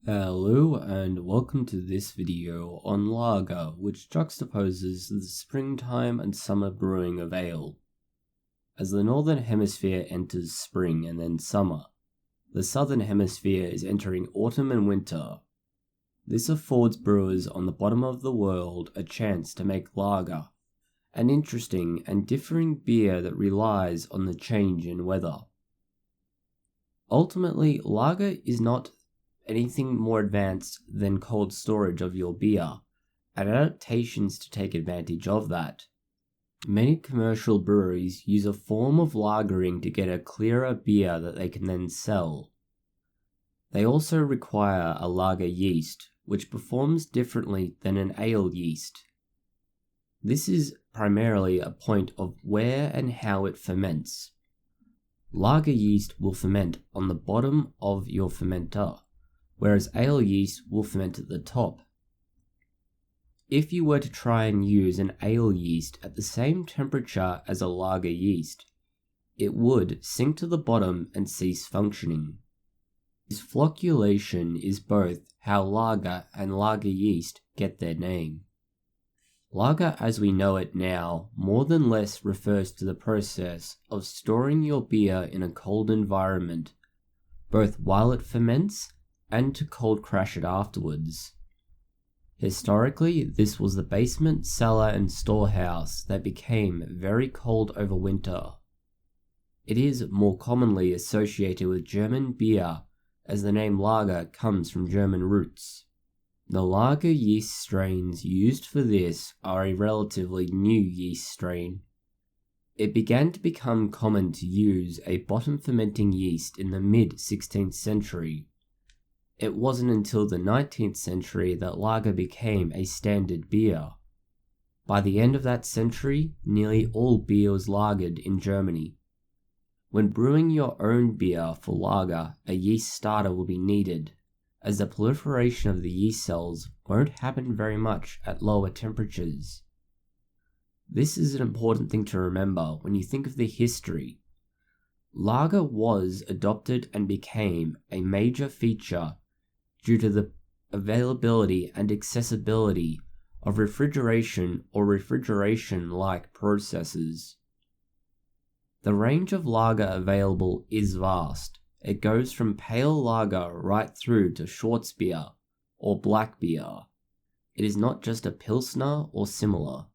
Hello and welcome to this video on lager, which juxtaposes the springtime and summer brewing of ale. As the northern hemisphere enters spring and then summer, the southern hemisphere is entering autumn and winter. This affords brewers on the bottom of the world a chance to make lager, an interesting and differing beer that relies on the change in weather. Ultimately, lager is not anything more advanced than cold storage of your beer, and adaptations to take advantage of that. Many commercial breweries use a form of lagering to get a clearer beer that they can then sell. They also require a lager yeast, which performs differently than an ale yeast. This is primarily a point of where and how it ferments. Lager yeast will ferment on the bottom of your fermenter, whereas ale yeast will ferment at the top. If you were to try and use an ale yeast at the same temperature as a lager yeast, it would sink to the bottom and cease functioning. This flocculation is both how lager and lager yeast get their name. Lager as we know it now more than less refers to the process of storing your beer in a cold environment, both while it ferments and to cold crash it afterwards. Historically, this was the basement, cellar, and storehouse that became very cold over winter. It is more commonly associated with German beer, as the name lager comes from German roots. The lager yeast strains used for this are a relatively new yeast strain. It began to become common to use a bottom fermenting yeast in the mid-16th century. It wasn't until the 19th century that lager became a standard beer. By the end of that century, nearly all beer was lagered in Germany. When brewing your own beer for lager, a yeast starter will be needed, as the proliferation of the yeast cells won't happen very much at lower temperatures. This is an important thing to remember when you think of the history. Lager was adopted and became a major feature due to the availability and accessibility of refrigeration or refrigeration-like processes. The range of lager available is vast. It goes from pale lager right through to Schwarzbier or black beer. It is not just a pilsner or similar.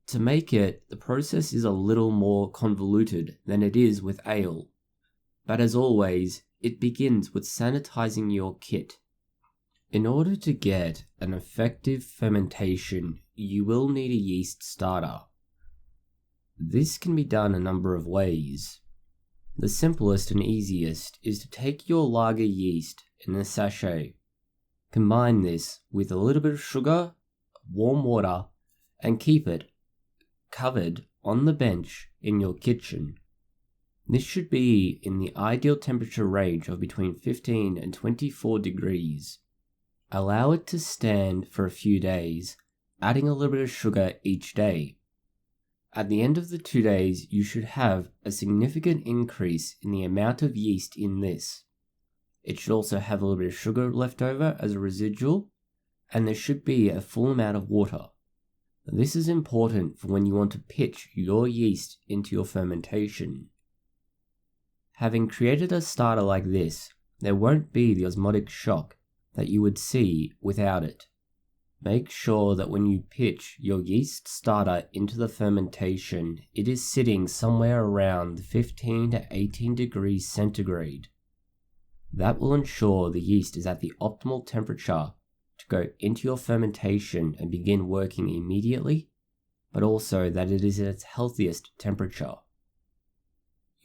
To make it, the process is a little more convoluted than it is with ale, but as always, it begins with sanitizing your kit. In order to get an effective fermentation, you will need a yeast starter. This can be done a number of ways. The simplest and easiest is to take your lager yeast in a sachet. Combine this with a little bit of sugar, warm water, and keep it covered on the bench in your kitchen. This should be in the ideal temperature range of between 15 and 24 degrees. Allow it to stand for a few days, adding a little bit of sugar each day. At the end of the 2 days, you should have a significant increase in the amount of yeast in this. It should also have a little bit of sugar left over as a residual, and there should be a full amount of water. This is important for when you want to pitch your yeast into your fermentation. Having created a starter like this, there won't be the osmotic shock that you would see without it. Make sure that when you pitch your yeast starter into the fermentation, it is sitting somewhere around 15 to 18 degrees centigrade. That will ensure the yeast is at the optimal temperature to go into your fermentation and begin working immediately, but also that it is at its healthiest temperature.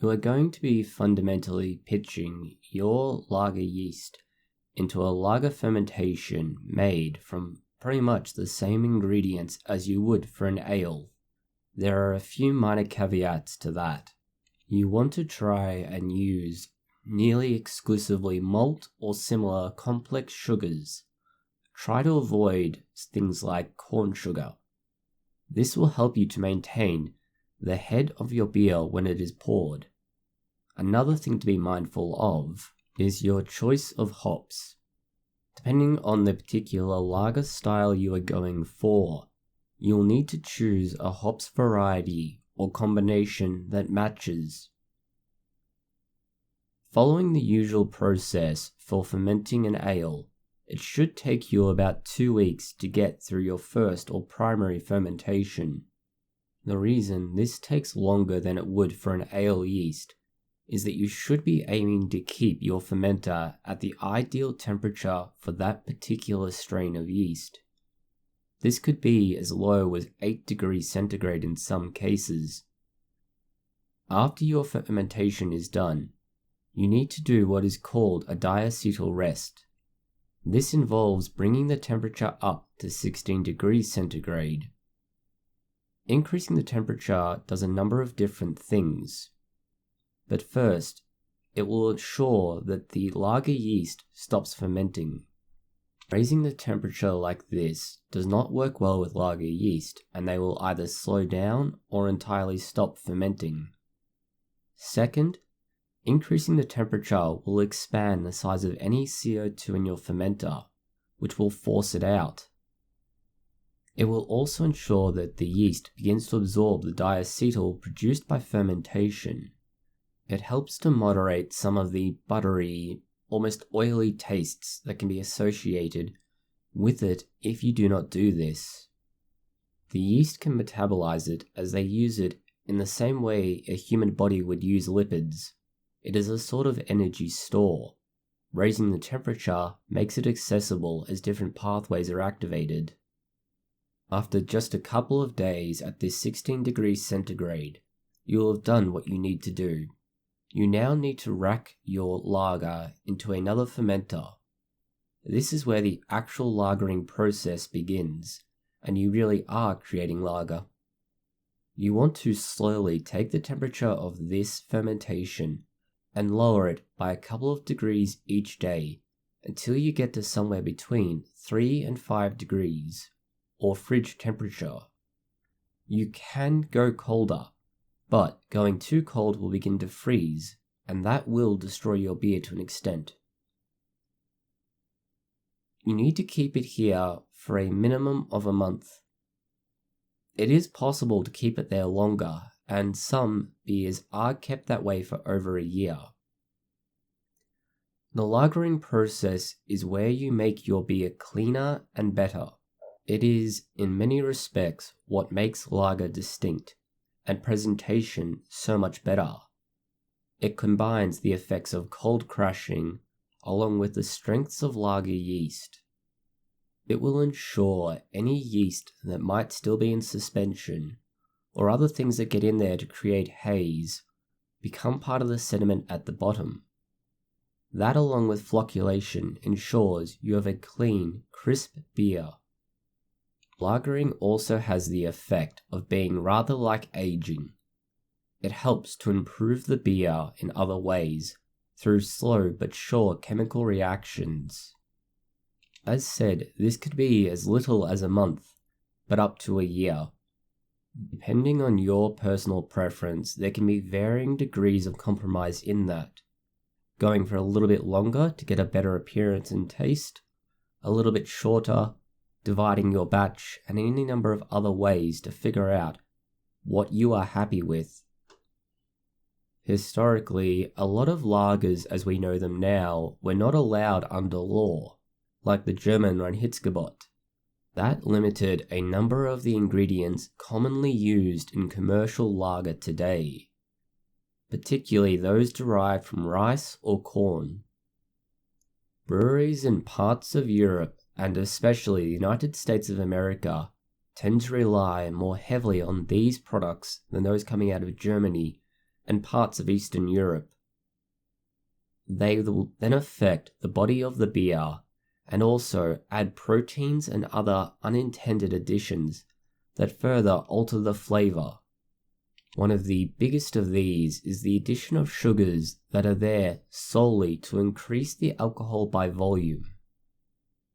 You are going to be fundamentally pitching your lager yeast into a lager fermentation made from pretty much the same ingredients as you would for an ale. There are a few minor caveats to that. You want to try and use nearly exclusively malt or similar complex sugars. Try to avoid things like corn sugar. This will help you to maintain the head of your beer when it is poured. Another thing to be mindful of is your choice of hops. Depending on the particular lager style you are going for, you'll need to choose a hops variety or combination that matches. Following the usual process for fermenting an ale, it should take you about 2 weeks to get through your first or primary fermentation. The reason this takes longer than it would for an ale yeast is that you should be aiming to keep your fermenter at the ideal temperature for that particular strain of yeast. This could be as low as 8 degrees centigrade in some cases. After your fermentation is done, you need to do what is called a diacetyl rest. This involves bringing the temperature up to 16 degrees centigrade. Increasing the temperature does a number of different things. But first, it will ensure that the lager yeast stops fermenting. Raising the temperature like this does not work well with lager yeast, and they will either slow down or entirely stop fermenting. Second, increasing the temperature will expand the size of any CO2 in your fermenter, which will force it out. It will also ensure that the yeast begins to absorb the diacetyl produced by fermentation. It helps to moderate some of the buttery, almost oily tastes that can be associated with it if you do not do this. The yeast can metabolize it as they use it in the same way a human body would use lipids. It is a sort of energy store. Raising the temperature makes it accessible as different pathways are activated. After just a couple of days at this 16 degrees centigrade, you will have done what you need to do. You now need to rack your lager into another fermenter. This is where the actual lagering process begins, and you really are creating lager. You want to slowly take the temperature of this fermentation and lower it by a couple of degrees each day until you get to somewhere between 3 and 5 degrees, or fridge temperature. You can go colder, but going too cold will begin to freeze, and that will destroy your beer to an extent. You need to keep it here for a minimum of a month. It is possible to keep it there longer, and some beers are kept that way for over a year. The lagering process is where you make your beer cleaner and better. It is, in many respects, what makes lager distinct, and presentation so much better. It combines the effects of cold crashing along with the strengths of lager yeast. It will ensure any yeast that might still be in suspension, or other things that get in there to create haze, become part of the sediment at the bottom. That, along with flocculation, ensures you have a clean, crisp beer. Lagering also has the effect of being rather like aging. It helps to improve the beer in other ways, through slow but sure chemical reactions. As said, this could be as little as a month, but up to a year. Depending on your personal preference, there can be varying degrees of compromise in that. Going for a little bit longer to get a better appearance and taste, a little bit shorter, dividing your batch, and any number of other ways to figure out what you are happy with. Historically, a lot of lagers as we know them now were not allowed under law, like the German Reinheitsgebot. That limited a number of the ingredients commonly used in commercial lager today, particularly those derived from rice or corn. Breweries in parts of Europe, and especially the United States of America, tend to rely more heavily on these products than those coming out of Germany and parts of Eastern Europe. They will then affect the body of the beer and also add proteins and other unintended additions that further alter the flavour. One of the biggest of these is the addition of sugars that are there solely to increase the alcohol by volume.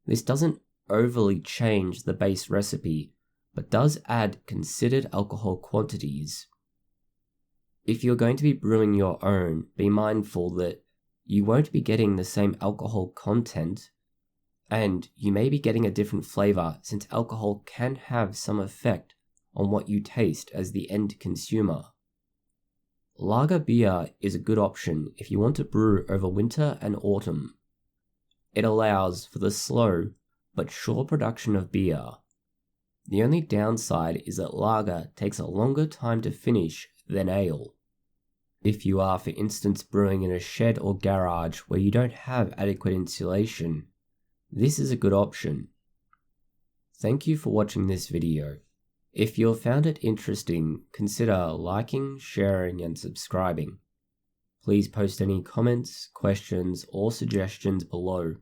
This doesn't overly change the base recipe, but does add considered alcohol quantities. If you're going to be brewing your own, be mindful that you won't be getting the same alcohol content And you may be getting a different flavour since alcohol can have some effect on what you taste as the end consumer. Lager beer is a good option if you want to brew over winter and autumn. It allows for the slow but sure production of beer. The only downside is that lager takes a longer time to finish than ale. If you are, for instance, brewing in a shed or garage where you don't have adequate insulation, this is a good option. Thank you for watching this video. If you found it interesting, consider liking, sharing, and subscribing. Please post any comments, questions, or suggestions below.